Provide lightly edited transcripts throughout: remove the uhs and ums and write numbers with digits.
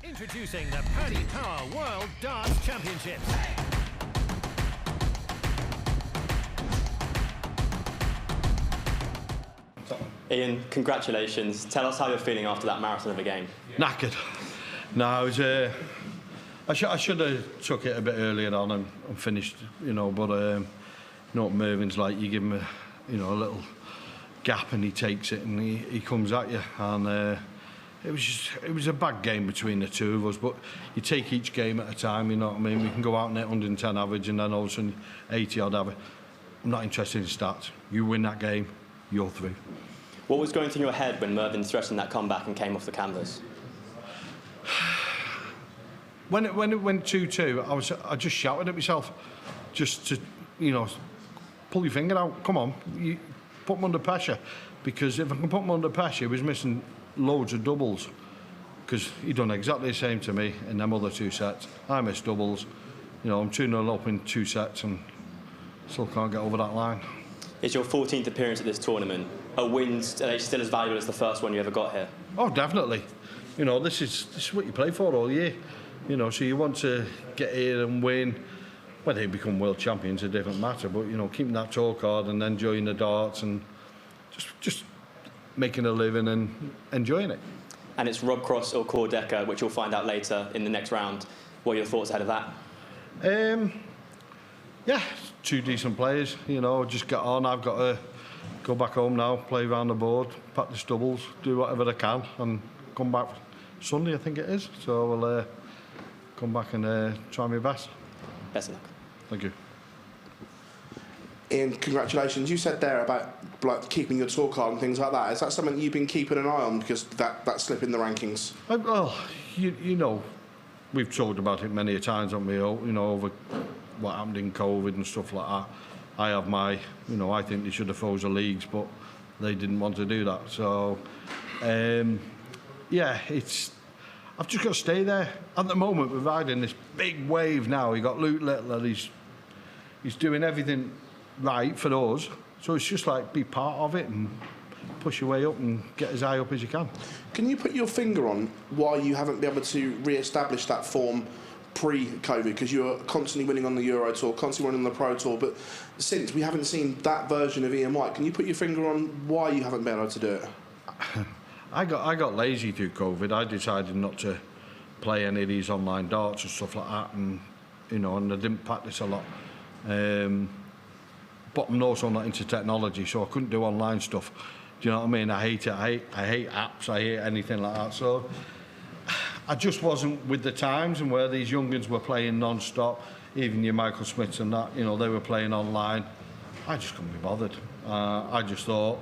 Introducing the PDC World Darts Championship. Ian, congratulations. Tell us how you're feeling after that marathon of a game. Knackered. No, it was. I should have took it a bit earlier on and finished, you know. But you know what Mervyn's like. You give him a little gap and he takes it and he comes at you. And it was a bad game between the two of us. But you take each game at a time. You know what I mean? We can go out and hit 110 average and then all of a sudden 80 odd average. I'm not interested in stats. You win that game, you're through. What was going through your head when Mervyn threatened that comeback and came off the canvas? When it went 2-2, I just shouted at myself, just to, you know, pull your finger out. Come on, you put him under pressure, because if I can put him under pressure, he was missing loads of doubles, because he done exactly the same to me in them other two sets. I missed doubles, you know. I'm 2-0 up in 2 sets and still can't get over that line. It's your 14th appearance at this tournament. A win still as valuable as the first one you ever got here? Oh, definitely. You know, this is what you play for all year. You know, so you want to get here and win. Whether you become world champions is a different matter, but, you know, keeping that tour card and then enjoying the darts and just making a living and enjoying it. And it's Rob Cross or Core Decker, which you'll find out later in the next round. What are your thoughts ahead of that? Yeah, 2 decent players, you know, just get on. I've got to go back home now, play around the board, practice doubles, do whatever I can and come back Sunday, I think it is. So we'll come back and try my best. Best of luck. Thank you. Ian, congratulations. You said there about like keeping your tour card and things like that. Is that something that you've been keeping an eye on, because that slip in the rankings? Well, you know, we've talked about it many a times, haven't we? You know, over what happened in COVID and stuff like that. I have my, you know, I think they should have froze the leagues, but they didn't want to do that. So, yeah, I've just got to stay there. At the moment, we're riding this big wave now. You got Luke Littler, he's doing everything right for us. So it's just like be part of it and push your way up and get as high up as you can. Can you put your finger on why you haven't been able to re-establish that form pre-COVID? Because you were constantly winning on the Euro Tour, constantly winning on the Pro Tour, but since we haven't seen that version of Ian White, can you put your finger on why you haven't been able to do it? I got lazy through COVID. I decided not to play any of these online darts and stuff like that, and you know, and I didn't practice a lot. But I'm also not into technology, so I couldn't do online stuff. Do you know what I mean? I hate it. I hate apps. I hate anything like that. So I just wasn't with the times, and where these young'uns were playing non-stop, even your Michael Smiths and that, you know, they were playing online. I just couldn't be bothered. I just thought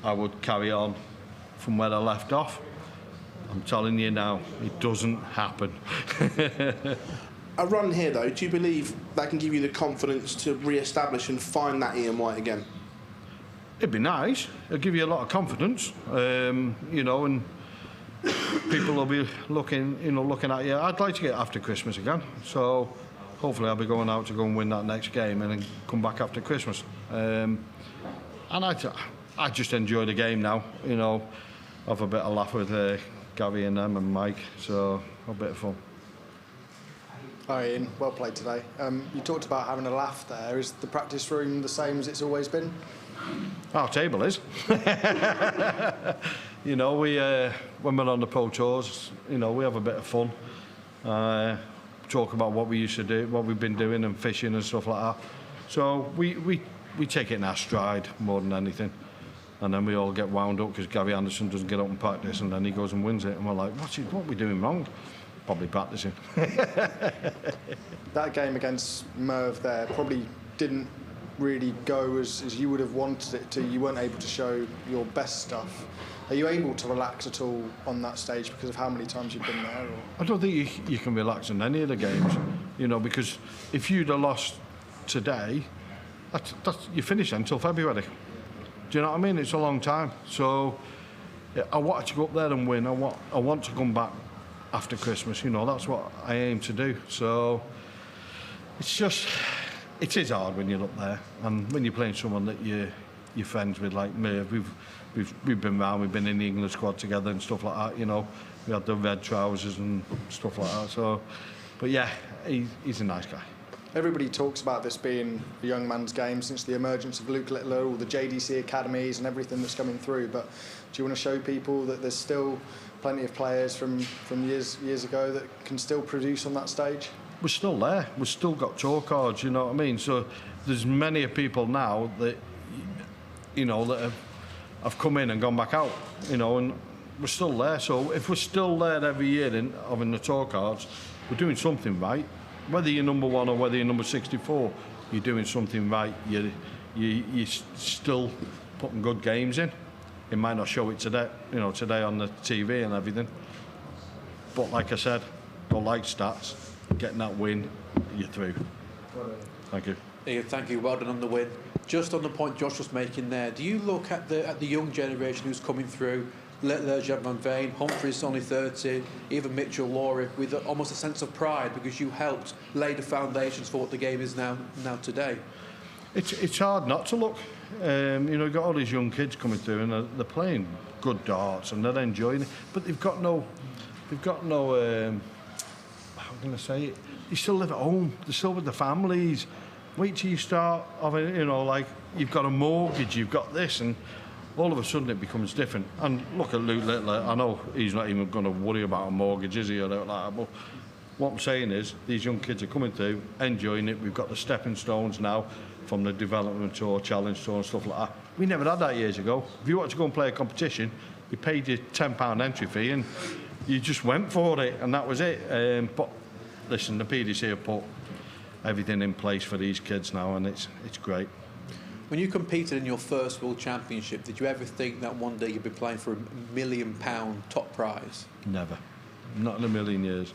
I would carry on from where I left off. I'm telling you now, it doesn't happen. A run here, though, do you believe that can give you the confidence to re-establish and find that Ian White again? It'd be nice. It'll give you a lot of confidence, you know, and people will be looking at you. I'd like to get after Christmas again, so hopefully I'll be going out to go and win that next game and then come back after Christmas. And I just enjoy the game now, you know, have a bit of laugh with Gary and them and Mike, so a bit of fun. Hi Ian, well played today. You talked about having a laugh there. Is the practice room the same as it's always been? Our table is. You know, we when we're on the Pro Tours, you know, we have a bit of fun. Talk about what we used to do, what we've been doing, and fishing and stuff like that. So we take it in our stride more than anything. And then we all get wound up because Gary Anderson doesn't get up and practice, and then he goes and wins it, and we're like, what are we doing wrong? Probably practicing. That game against Merv there probably didn't really go as you would have wanted it to. You weren't able to show your best stuff. Are you able to relax at all on that stage because of how many times you've been there? Or? I don't think you can relax in any of the games, you know, because if you'd have lost today, you finish until February. Do you know what I mean? It's a long time. So yeah, I wanted to go up there and win. I want to come back after Christmas, you know, that's what I aim to do. So it is hard when you're up there, and when you're playing someone that you're friends with, like me. We've been round, we've been in the England squad together and stuff like that, you know. we had the red trousers and stuff like that. So, but yeah, he's a nice guy. Everybody talks about this being a young man's game since the emergence of Luke Littler, all the JDC academies and everything that's coming through. But do you want to show people that there's still plenty of players from years ago that can still produce on that stage? We're still there. We've still got tour cards, you know what I mean? So there's many people now that, you know, that have come in and gone back out, you know, and we're still there. So if we're still there every year in having the tour cards, we're doing something right. Whether you're number 1 or whether you're number 64, you're doing something right. You're still putting good games in. It might not show it today, you know, today on the TV and everything. But like I said, don't like stats. Getting that win, you're through. Thank you. Ian, thank you. Well done on the win. Just on the point Josh was making there, do you look at the young generation who's coming through? Littler, Jack Van Veen, Humphries only 30, even Mitchell Lawry, with almost a sense of pride because you helped lay the foundations for what the game is now today. It's hard not to look. You know, you've got all these young kids coming through and they're playing good darts and they're enjoying it, but they've got no how can I say it? They still live at home. They're still with the families. Wait till you start having, you know, like you've got a mortgage, you've got this, and all of a sudden it becomes different. And look at Luke Littler. I know he's not even going to worry about a mortgage, is he, or like that? But what I'm saying is these young kids are coming through, enjoying it. We've got the stepping stones now from the development tour, challenge tour and stuff like that. We never had that years ago. If you want to go and play a competition, you paid your £10 entry fee and you just went for it, and that was it. But listen, the PDC have put everything in place for these kids now, and it's great. When you competed in your first World Championship, did you ever think that one day you'd be playing for £1 million top prize? Never, not in a million years.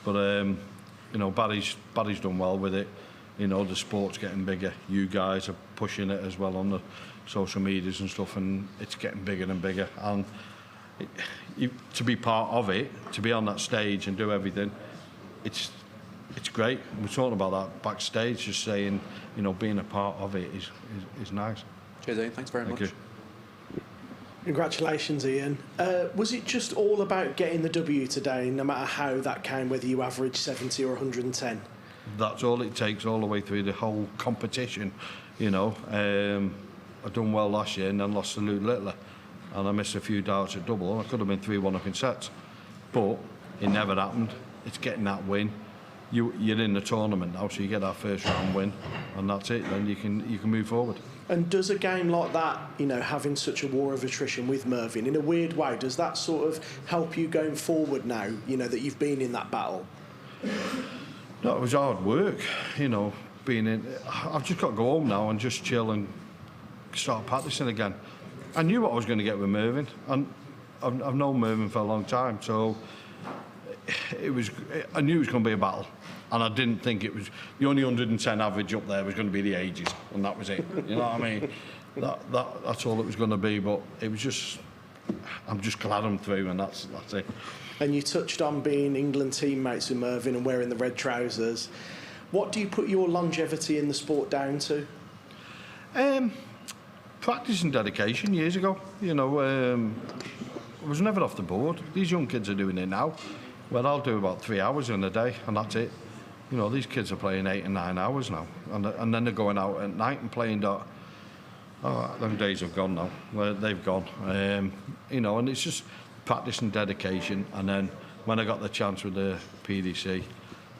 But you know, Barry's done well with it. You know, the sport's getting bigger. You guys are pushing it as well on the social medias and stuff, and it's getting bigger and bigger. And to be part of it, to be on that stage and do everything, it's great. We're talking about that backstage, just saying, you know, being a part of it is nice. Cheers, Ian. Thanks very much. Thank you. Congratulations, Ian. Was it just all about getting the W today, no matter how that came, whether you averaged 70 or 110? That's all it takes, all the way through the whole competition, you know. I done well last year and then lost to Luke Littler, and I missed a few darts at double. I could have been 3-1 up in sets, but it never happened. It's getting that win. You're in the tournament now, so you get that first round win, and that's it. Then you can move forward. And does a game like that, you know, having such a war of attrition with Mervyn, in a weird way, does that sort of help you going forward now, you know, that you've been in that battle? No, it was hard work, you know, being in. I've just got to go home now and just chill and start practicing again. I knew what I was going to get with Mervyn, and I've known Mervyn for a long time, so I knew it was going to be a battle, and I didn't think it was the only 110 average up there was going to be the ages, and that was it. You know what I mean? That's all it was going to be. But it was just, I'm just glad I'm through, and that's it. And you touched on being England teammates with Mervyn and wearing the red trousers. What do you put your longevity in the sport down to? Practice and dedication. Years ago, you know, I was never off the board. These young kids are doing it now. Well, I'll do about 3 hours in a day, and that's it. You know, these kids are playing 8 and 9 hours now, and then they're going out at night and playing dart. Oh, them days have gone now. Well, they've gone. You know, and it's just practice and dedication. And then when I got the chance with the PDC,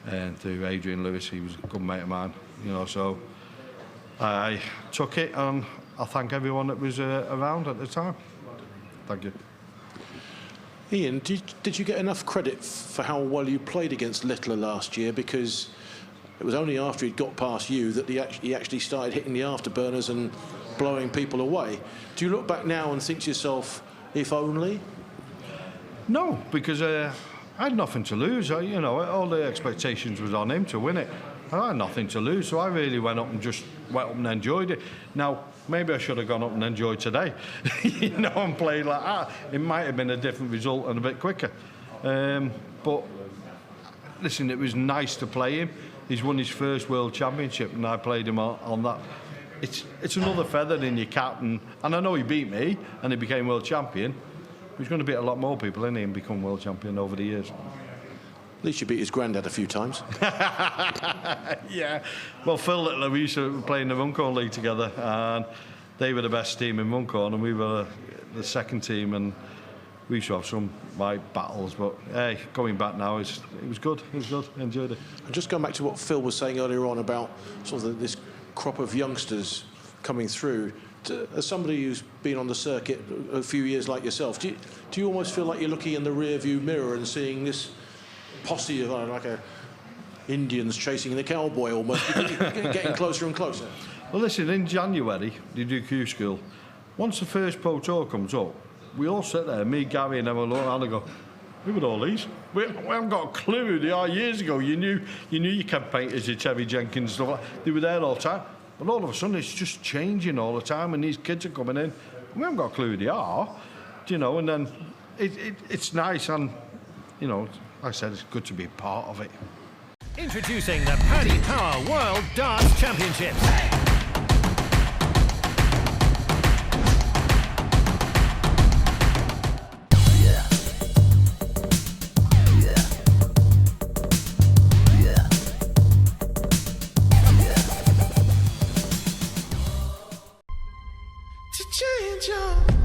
and through Adrian Lewis, he was a good mate of mine. You know, so I took it, and I thank everyone that was around at the time. Thank you. Ian, did you get enough credit for how well you played against Littler last year? Because it was only after he'd got past you that he actually started hitting the afterburners and blowing people away. Do you look back now and think to yourself, if only? No, because I had nothing to lose. You know, all the expectations was on him to win it. I had nothing to lose, so I really went up and enjoyed it. Now, maybe I should have gone up and enjoyed today, you know, and played like that. It might have been a different result and a bit quicker. But listen, it was nice to play him. He's won his first World Championship, and I played him on that. It's another feather in your cap, and I know he beat me and he became World Champion. He's going to beat a lot more people, isn't he, and become world champion over the years. At least you beat his granddad a few times. Yeah. Well, Phil Littler, we used to play in the Runcorn League together, and they were the best team in Runcorn, and we were the second team, and we used to have some battles. But hey, going back now, it was good. It was good. I enjoyed it. And just going back to what Phil was saying earlier on about sort of this crop of youngsters coming through. As somebody who's been on the circuit a few years like yourself, do you almost feel like you're looking in the rear-view mirror and seeing this posse of like Indians chasing the cowboy almost, getting closer and closer? Well, listen, in January, you do Q School. Once the first Pro Tour comes up, we all sit there, me, Gary, and everyone look around and go, who are all these? We haven't got a clue who they are. Years ago, you knew your Kev Painters, your Terry Jenkins, stuff like that. They were there all the time. But all of a sudden, it's just changing all the time, and these kids are coming in. We haven't got a clue who they are, you know, and then it's nice, and, you know, like I said, it's good to be a part of it. Introducing the Paddy Power World Darts Championship. To change your